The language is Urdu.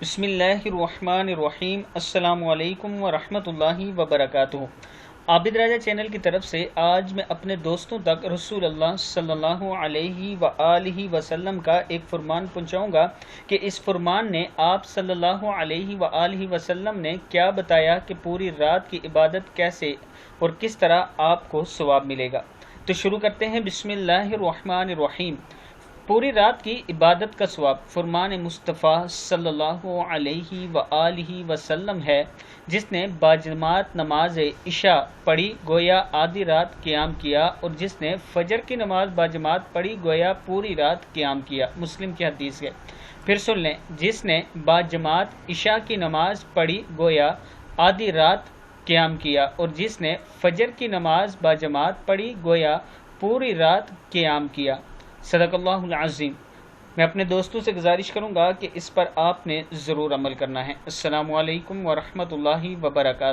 بسم اللہ الرحمن الرحیم۔ السلام علیکم ورحمۃ اللہ وبرکاتہ۔ عابد راجہ چینل کی طرف سے آج میں اپنے دوستوں تک رسول اللہ صلی اللہ علیہ وآلہ وسلم کا ایک فرمان پہنچاؤں گا کہ اس فرمان نے آپ صلی اللہ علیہ وآلہ وسلم نے کیا بتایا کہ پوری رات کی عبادت کیسے اور کس طرح آپ کو ثواب ملے گا۔ تو شروع کرتے ہیں۔ بسم اللہ الرحمن الرحیم۔ پوری رات کی عبادت کا ثواب فرمان مصطفیٰ صلی اللہ علیہ وآلہ وسلم ہے، جس نے باجماعت نماز عشاء پڑھی گویا آدھی رات قیام کیا، اور جس نے فجر کی نماز باجماعت پڑھی گویا پوری رات قیام کیا۔ مسلم کی حدیث ہے۔ پھر سن لیں، جس نے باجماعت عشاء کی نماز پڑھی گویا آدھی رات قیام کیا، اور جس نے فجر کی نماز باجماعت پڑھی گویا پوری رات قیام کیا۔ صدق اللہ العظیم۔ میں اپنے دوستوں سے گزارش کروں گا کہ اس پر آپ نے ضرور عمل کرنا ہے۔ السلام علیکم ورحمۃ اللہ وبرکاتہ۔